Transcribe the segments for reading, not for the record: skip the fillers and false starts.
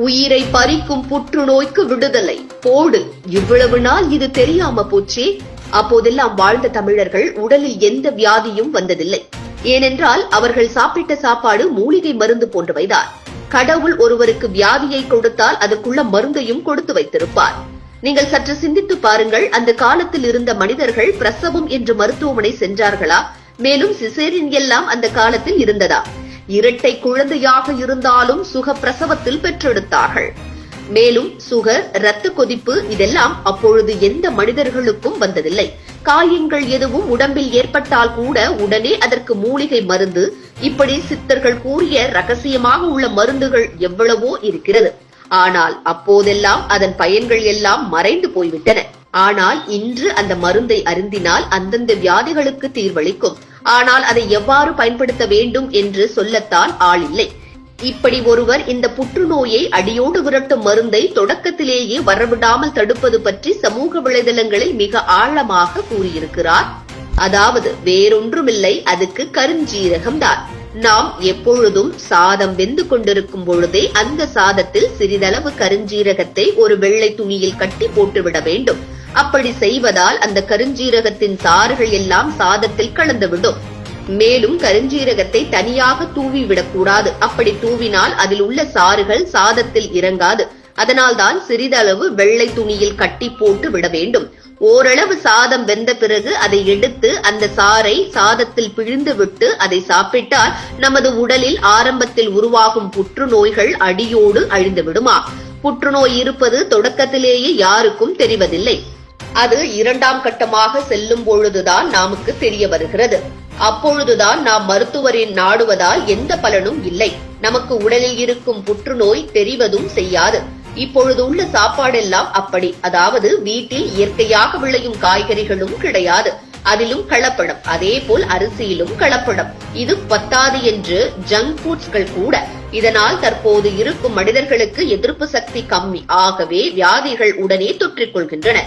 உயிரை பறிக்கும் புற்றுநோய்க்கு விடுதலை போடு. இவ்வளவு நாள் இது தெரியாம போச்சே. அப்போதெல்லாம் வாழ்ந்த தமிழர்கள் உடலில் எந்த வியாதியும் வந்ததில்லை. ஏனென்றால் அவர்கள் சாப்பிட்ட சாப்பாடு மூலிகை மருந்து போன்றவைதான். கடவுள் ஒருவருக்கு வியாதியை கொடுத்தால் அதற்குள்ள மருந்தையும் கொடுத்து வைத்திருப்பார். நீங்கள் சற்று சிந்தித்து பாருங்கள். அந்த காலத்தில் இருந்த மனிதர்கள் பிரசவம் என்று மருத்துவமனை சென்றார்களா? மேலும் சிசேரியன் எல்லாம் அந்த காலத்தில் இருந்ததா? இரட்டை குழந்தையாக இருந்தாலும் சுக பிரசவத்தில் பெற்றெடுத்தார்கள். மேலும் சுகர், இரத்த கொதிப்பு இதெல்லாம் அப்பொழுது எந்த மனிதர்களுக்கும் வந்ததில்லை. காயங்கள் எதுவும் உடம்பில் ஏற்பட்டால் கூட உடனே அதற்கு மூலிகை மருந்து, இப்படி சித்தர்கள் கூறிய ரகசியமாக உள்ள மருந்துகள் எவ்வளவோ இருக்கிறது. ஆனால் அப்போதெல்லாம் அதன் பயன்கள் எல்லாம் மறைந்து போய்விட்டன. ஆனால் இன்று அந்த மருந்தை அருந்தினால் அந்தந்த வியாதிகளுக்கு தீர்வளிக்கும். ஆனால் அதை எவ்வாறு பயன்படுத்த வேண்டும் என்று சொல்லத்தான் ஆள் இல்லை. இப்படி ஒருவர் இந்த புற்றுநோயை அடியோடு விரட்டும் மருந்தை தொடக்கத்திலேயே வரவிடாமல் தடுப்பது பற்றி சமூக வலைதளங்களில் மிக ஆழமாக கூறியிருக்கிறார். அதாவது வேறொன்றுமில்லை, அதுக்கு கருஞ்சீரகம்தான். நாம் எப்பொழுதும் சாதம் வெந்து கொண்டிருக்கும் பொழுதே அந்த சாதத்தில் சிறிதளவு கருஞ்சீரகத்தை ஒரு வெள்ளை துணியில் கட்டி போட்டுவிட வேண்டும். அப்படி செய்வதால் அந்த கருஞ்சீரகத்தின் சாறுகள் எல்லாம் சாதத்தில் கலந்துவிடும். மேலும் கருஞ்சீரகத்தை தனியாக தூவி விடக்கூடாது. அப்படி தூவினால் அதில் உள்ள சாறுகள் சாதத்தில் இறங்காது. அதனால்தான் சிறிதளவு வெள்ளை துணியில் கட்டி போட்டு விட வேண்டும். ஓரளவு சாதம் வெந்த பிறகு அதை எடுத்து அந்த சாறை சாதத்தில் பிழிந்து விட்டு அதை சாப்பிட்டால் நமது உடலில் ஆரம்பத்தில் உருவாகும் புற்றுநோய்கள் அடியோடு அழிந்து விடுமா? புற்றுநோய் இருப்பது தொடக்கத்திலேயே யாருக்கும் தெரிவதில்லை. அது இரண்டாம் கட்டமாக செல்லும் பொழுதுதான் நமக்கு தெரிய வருகிறது. அப்பொழுதுதான் நாம் மருத்துவரின் நாடுவதால் எந்த பலனும் இல்லை. நமக்கு உடலில் இருக்கும் புற்றுநோய் தெரிவதும் செய்யாது. இப்பொழுது உள்ள சாப்பாடெல்லாம் அப்படி. அதாவது வீட்டில் இயற்கையாக விளையும் காய்கறிகளும் கிடையாது, அதிலும் கலப்படம். அதே போல் அரிசியிலும் கலப்படம். இது பத்தாது என்று ஜங்க் ஃபுட்ஸ்கள் கூட. இதனால் தற்போது இருக்கும் மனிதர்களுக்கு எதிர்ப்பு சக்தி கம்மி. ஆகவே வியாதிகள் உடனே தொற்றிக் கொள்கின்றன.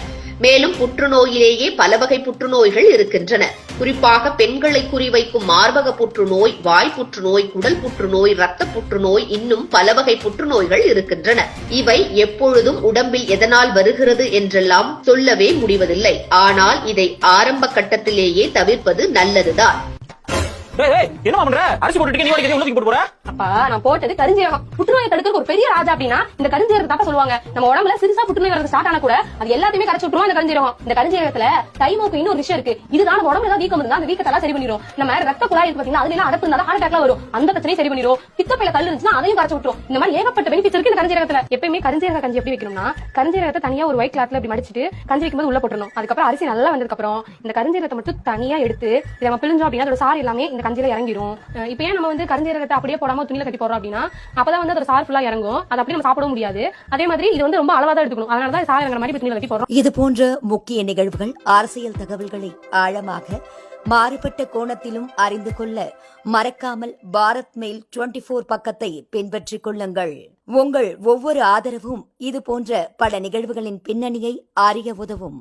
மேலும் புற்றுநோயிலேயே பல வகை புற்றுநோய்கள் இருக்கின்றன. குறிப்பாக பெண்களை குறிவைக்கும் மார்பக புற்றுநோய், வாய் புற்றுநோய், குடல் புற்றுநோய், இரத்த புற்றுநோய், இன்னும் பல வகை புற்றுநோய்கள் இருக்கின்றன. இவை எப்பொழுதும் உடம்பில் எதனால் வருகிறது என்றெல்லாம் சொல்லவே முடிவதில்லை. ஆனால் இதை ஆரம்ப கட்டத்திலேயே தவிர்ப்பது நல்லதுதான். என்ன பண்ற? அரிசி போட்டுட்டு நீ ஓடிக்கிட்டு உள்ள போட்டு போற? அப்பா நான் போட்டது கருஞ்சீரகம். புற்றுநோயை தடுக்கிறது ஒரு பெரிய ராஜா அப்படின்னா இந்த கருஞ்சீரகம் தாப்பா சொல்லுவாங்க. நம்ம உடம்புல சிறுசா புற்றுநோய் வரது ஸ்டார்ட் ஆனா கூட அது எல்லாத்தையுமே கரைச்சு விட்டுரும் இந்த கருஞ்சீரகம். இந்த கருஞ்சீரகத்துல தைமோப்பின்னு ஒரு விஷயம் இருக்கு. இதுதான் நம்ம உடம்புல ஏதாவது வீக்கம் இருந்தா அந்த வீக்கத்தெல்லாம் சரி பண்ணிரும். நம்ம ரத்த குழாய் இருக்கு பாத்தீங்கன்னா அதுல அடப்பு இருந்தா ஹார்ட் அட்டாக்லாம் வரும். அந்த பிரச்சனையும் சரி பண்ணிரும். பித்தப்பையில கல் இருந்துச்சுன்னா அதையும் கரைச்சு விட்டுரும். இந்த மாதிரி ஏகப்பட்ட பெனிஃபிட்ஸ் இருக்கு இந்த கருஞ்சீரகத்துல. எப்பயுமே கருஞ்சீரக கஞ்சி எப்படி வைக்கணும்னா கருஞ்சீரகத்தை தனியா ஒரு ஒயிட் கிளாத்ல இப்படி மடிச்சிட்டு கஞ்சி வைக்கும்போது உள்ள போட்டுறணும். அதுக்கப்புறம் அரிசி நல்லா வந்ததுக்கு அப்புறம் இந்த கருஞ்சீரகத்தை மட்டும் தனியா எடுத்து இதை நம்ம பிழிஞ்சோம் அப்படின்னா அதோட சாறு எல்லாமே இந்த கஞ்சியில இறங்கிடும். இப்ப ஏன் நம்ம வந்து கருஞ்சீரகத்தை அப்படியே போடாம துணியில கட்டி போறோம் அப்படின்னா அப்பதான் வந்து அதோட சாறு ஃபுல்லா இறங்கும். அது அப்படியே நம்ம சாப்பிட முடியாது. அதே மாதிரி இது வந்து ரொம்ப அளவா தான் எடுத்துக்கணும். அதனாலதான் சாறு இறங்குற மாதிரி துணியில கட்டி போறோம். இது போன்ற முக்கிய நிகழ்வுகள், அரசியல் தகவல்களை ஆழமாக மாறுபட்ட கோணத்திலும் அறிந்து கொள்ள மறக்காமல் பாரத் மெயில் 24 பக்கத்தை பின்பற்றிக் கொள்ளுங்கள். உங்கள் ஒவ்வொரு ஆதரவும் இது போன்ற பல நிகழ்வுகளின் பின்னணியை அறிய உதவும்.